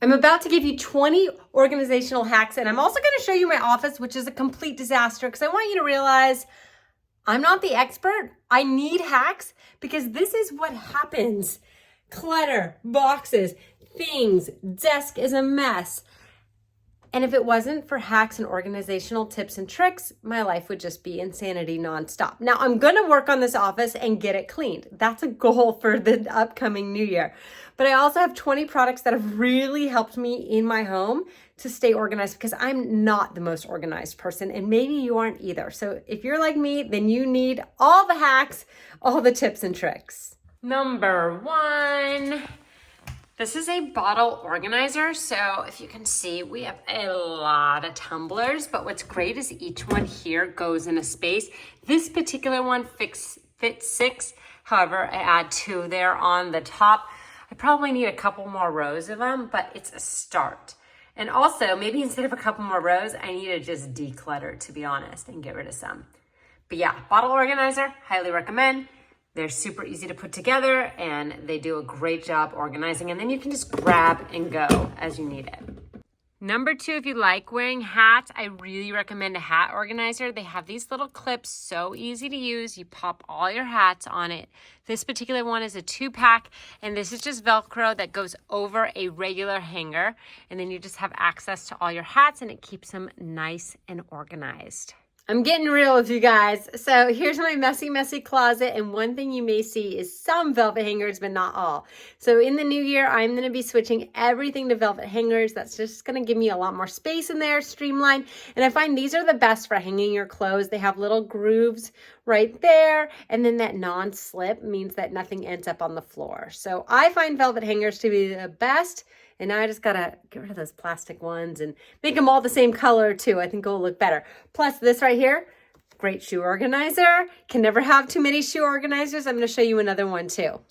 I'm about to give you 20 organizational hacks, and I'm also going to show you my office, which is a complete disaster, because I want you to realize I'm not the expert. I need hacks because this is what happens. Clutter, boxes, things, desk is a mess. And if it wasn't for hacks and organizational tips and tricks, my life would just be insanity nonstop. Now, I'm going to work on this office and get it cleaned. That's a goal for the upcoming new year. But I also have 20 products that have really helped me in my home to stay organized because I'm not the most organized person, and maybe you aren't either. So if you're like me, then you need all the hacks, all the tips and tricks. Number 1. This is a bottle organizer. So if you can see, we have a lot of tumblers, but what's great is each one here goes in a space. This particular one fits 6. However, I add 2 there on the top. I probably need a couple more rows of them, but it's a start. And also, maybe instead of a couple more rows, I need to just declutter, to be honest, and get rid of some. But yeah, bottle organizer, highly recommend. They're super easy to put together and they do a great job organizing, and then you can just grab and go as you need it. Number 2, if you like wearing hats, I really recommend a hat organizer. They have these little clips, so easy to use. You pop all your hats on it. This particular one is a 2-pack, and this is just Velcro that goes over a regular hanger, and then you just have access to all your hats and it keeps them nice and organized. I'm getting real with you guys. So here's my messy closet, and one thing you may see is some velvet hangers, but not all. So in the new year, I'm going to be switching everything to velvet hangers. That's just going to give me a lot more space in there, streamlined. And I find these are the best for hanging your clothes. They have little grooves right there, and then that non-slip means that nothing ends up on the floor. So I find velvet hangers to be the best. And now I just gotta get rid of those plastic ones and make them all the same color too. I think it'll look better. Plus this right here, great shoe organizer. Can never have too many shoe organizers. I'm gonna show you another one too.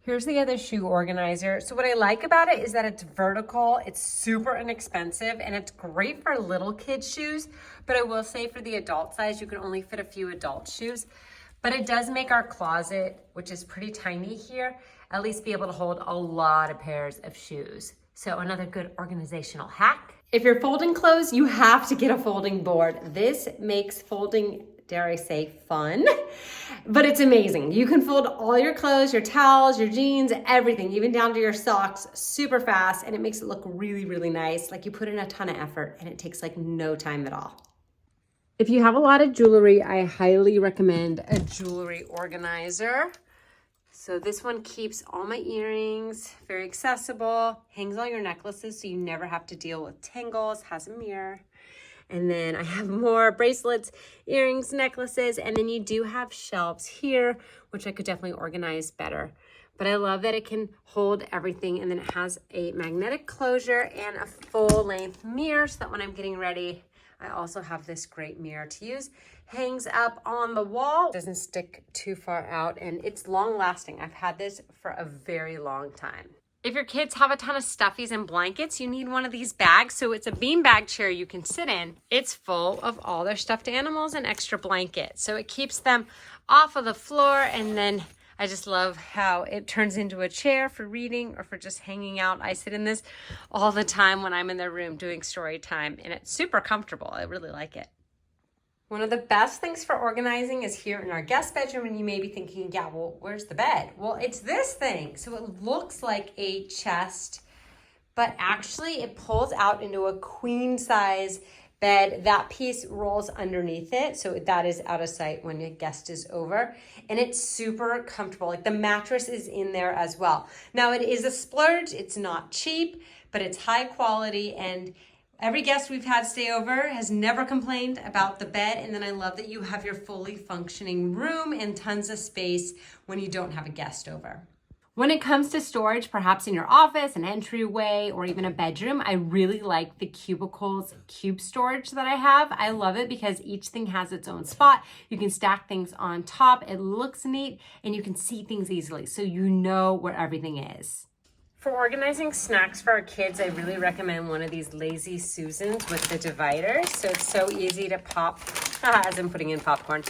Here's the other shoe organizer. So what I like about it is that it's vertical, it's super inexpensive, and it's great for little kids' shoes. But I will say for the adult size, you can only fit a few adult shoes. But it does make our closet, which is pretty tiny here, at least be able to hold a lot of pairs of shoes. So another good organizational hack. If you're folding clothes, you have to get a folding board. This makes folding, dare I say, fun, but it's amazing. You can fold all your clothes, your towels, your jeans, everything, even down to your socks, super fast, and it makes it look really, really nice. Like you put in a ton of effort and it takes like no time at all. If you have a lot of jewelry, I highly recommend a jewelry organizer. So this one keeps all my earrings, very accessible, hangs all your necklaces so you never have to deal with tangles, has a mirror. And then I have more bracelets, earrings, necklaces, and then you do have shelves here, which I could definitely organize better. But I love that it can hold everything, and then it has a magnetic closure and a full-length mirror so that when I'm getting ready, I also have this great mirror to use. Hangs up on the wall, doesn't stick too far out, and it's long lasting. I've had this for a very long time. If your kids have a ton of stuffies and blankets, you need one of these bags. So it's a beanbag chair you can sit in. It's full of all their stuffed animals and extra blankets. So it keeps them off of the floor, and then I just love how it turns into a chair for reading or for just hanging out. I sit in this all the time when I'm in their room doing story time, and it's super comfortable. I really like it. One of the best things for organizing is here in our guest bedroom, and you may be thinking, yeah, well, where's the bed? Well, it's this thing. So it looks like a chest, but actually it pulls out into a queen size bed. That piece rolls underneath it, so that is out of sight when your guest is over, and it's super comfortable. Like the mattress is in there as well. Now it is a splurge, it's not cheap, but it's high quality, and every guest we've had stay over has never complained about the bed. And then I love that you have your fully functioning room and tons of space when you don't have a guest over. When it comes to storage, perhaps in your office, an entryway, or even a bedroom, I really like the Cubicles cube storage that I have. I love it because each thing has its own spot. You can stack things on top. It looks neat, and you can see things easily, so you know where everything is. For organizing snacks for our kids, I really recommend one of these Lazy Susans with the dividers. So it's so easy to pop, as I'm putting in popcorn,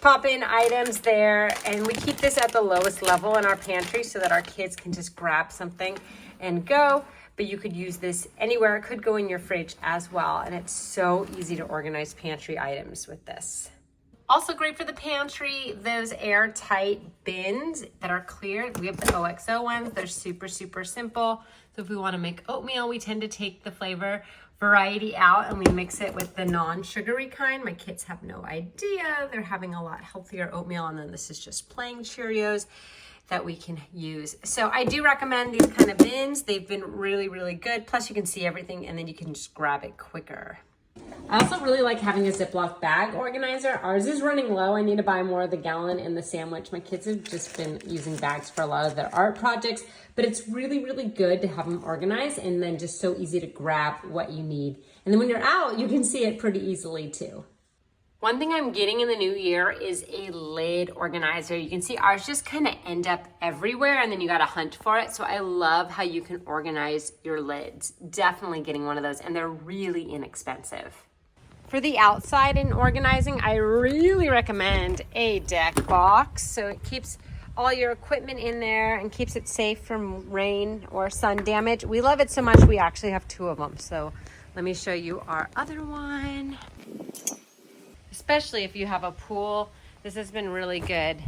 pop in items there. And we keep this at the lowest level in our pantry so that our kids can just grab something and go. but you could use this anywhere. It could go in your fridge as well, and it's so easy to organize pantry items with this. Also great for the pantry, those airtight bins that are clear. We have the OXO ones. They're super, super simple. So if we want to make oatmeal, we tend to take the flavor variety out and we mix it with the non-sugary kind. My kids have no idea. They're having a lot healthier oatmeal, and then this is just plain Cheerios that we can use. So I do recommend these kind of bins. They've been really, really good. Plus you can see everything and then you can just grab it quicker. I also really like having a Ziploc bag organizer. Ours is running low. I need to buy more of the gallon and the sandwich. My kids have just been using bags for a lot of their art projects, but it's really, really good to have them organized and then just so easy to grab what you need. And then when you're out, you can see it pretty easily too. One thing I'm getting in the new year is a lid organizer. You can see ours just kind of end up everywhere and then you got to hunt for it. So I love how you can organize your lids. Definitely getting one of those, and they're really inexpensive. For the outside and organizing, I really recommend a deck box. So it keeps all your equipment in there and keeps it safe from rain or sun damage. We love it so much we actually have 2 of them. So let me show you our other one. Especially if you have a pool, this has been really good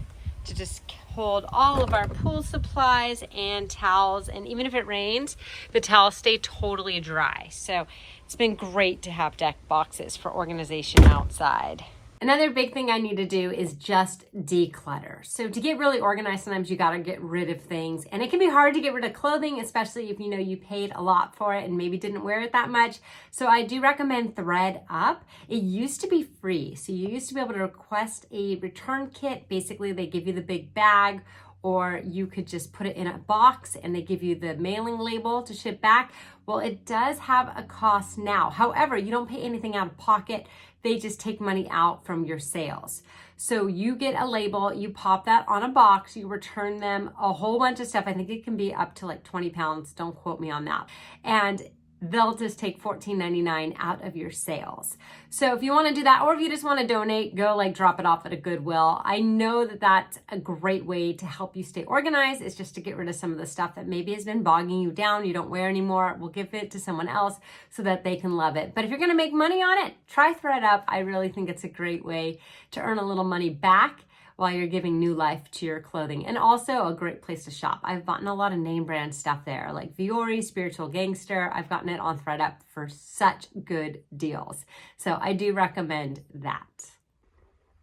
to just hold all of our pool supplies and towels. And even if it rains, the towels stay totally dry. So it's been great to have deck boxes for organization outside. Another big thing I need to do is just declutter. So to get really organized, sometimes you gotta get rid of things. And it can be hard to get rid of clothing, especially if you know you paid a lot for it and maybe didn't wear it that much. So I do recommend ThredUp. It used to be free. So you used to be able to request a return kit. Basically, they give you the big bag, or you could just put it in a box and they give you the mailing label to ship back. Well, it does have a cost now. However, you don't pay anything out of pocket. They just take money out from your sales. So you get a label, you pop that on a box, you return them a whole bunch of stuff. I think it can be up to like 20 pounds. Don't quote me on that. And they'll just take $14.99 out of your sales. So if you want to do that, or if you just want to donate, go like drop it off at a Goodwill. I know that that's a great way to help you stay organized. It's just to get rid of some of the stuff that maybe has been bogging you down, you don't wear anymore. We'll give it to someone else so that they can love it. But if you're going to make money on it, try ThredUp. I really think it's a great way to earn a little money back while you're giving new life to your clothing. And also a great place to shop. I've bought a lot of name brand stuff there, like Vuori, Spiritual Gangster. I've gotten it on ThredUp for such good deals. So I do recommend that.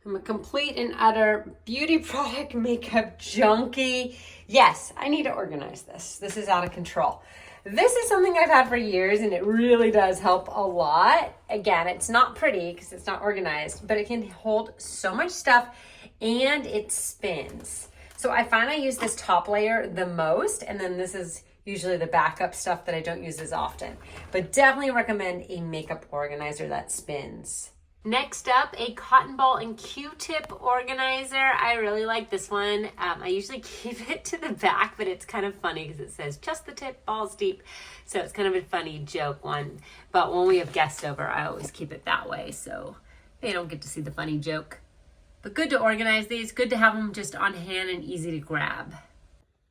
I'm a complete and utter beauty product makeup junkie. Yes, I need to organize this. This is out of control. This is something I've had for years and it really does help a lot. Again, it's not pretty because it's not organized, but it can hold so much stuff and it spins. So I find I use this top layer the most, and then this is usually the backup stuff that I don't use as often. But definitely recommend a makeup organizer that spins. Next up, a cotton ball and Q-tip organizer. I really like this one. I usually keep it to the back, but it's kind of funny because it says just the tip, balls deep. So it's kind of a funny joke one. But when we have guests over, I always keep it that way so they don't get to see the funny joke. But good to organize these, good to have them just on hand and easy to grab.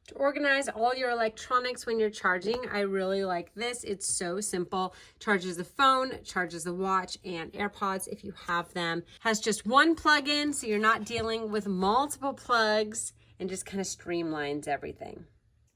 To organize all your electronics when you're charging, I really like this. It's so simple. Charges the phone, charges the watch, and AirPods if you have them. Has just one plug-in, so you're not dealing with multiple plugs, and just kind of streamlines everything.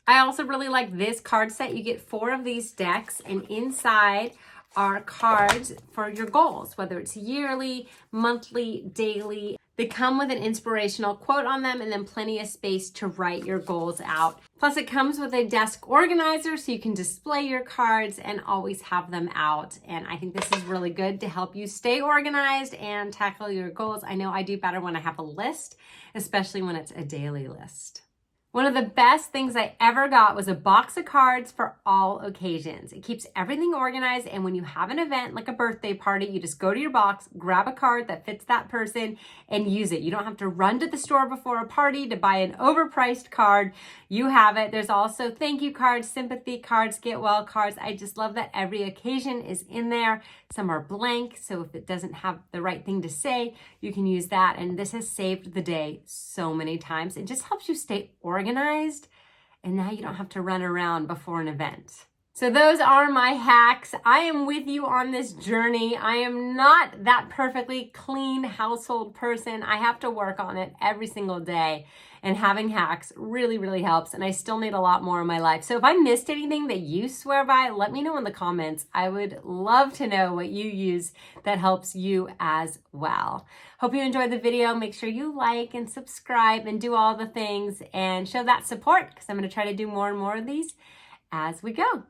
I also really like this card set. You get 4 of these decks, and inside are cards for your goals, whether it's yearly, monthly, daily. They come with an inspirational quote on them and then plenty of space to write your goals out. Plus it comes with a desk organizer so you can display your cards and always have them out. And I think this is really good to help you stay organized and tackle your goals. I know I do better when I have a list, especially when it's a daily list. One of the best things I ever got was a box of cards for all occasions. It keeps everything organized, and when you have an event like a birthday party, you just go to your box, grab a card that fits that person, and use it. You don't have to run to the store before a party to buy an overpriced card. You have it. There's also thank you cards, sympathy cards, get well cards. I just love that every occasion is in there. Some are blank, so if it doesn't have the right thing to say, you can use that. And this has saved the day so many times. It just helps you stay organized, and now you don't have to run around before an event. So those are my hacks. I am with you on this journey. I am not that perfectly clean household person. I have to work on it every single day. And having hacks really, really helps. And I still need a lot more in my life. So if I missed anything that you swear by, let me know in the comments. I would love to know what you use that helps you as well. Hope you enjoyed the video. Make sure you like and subscribe and do all the things and show that support, because I'm going to try to do more and more of these as we go.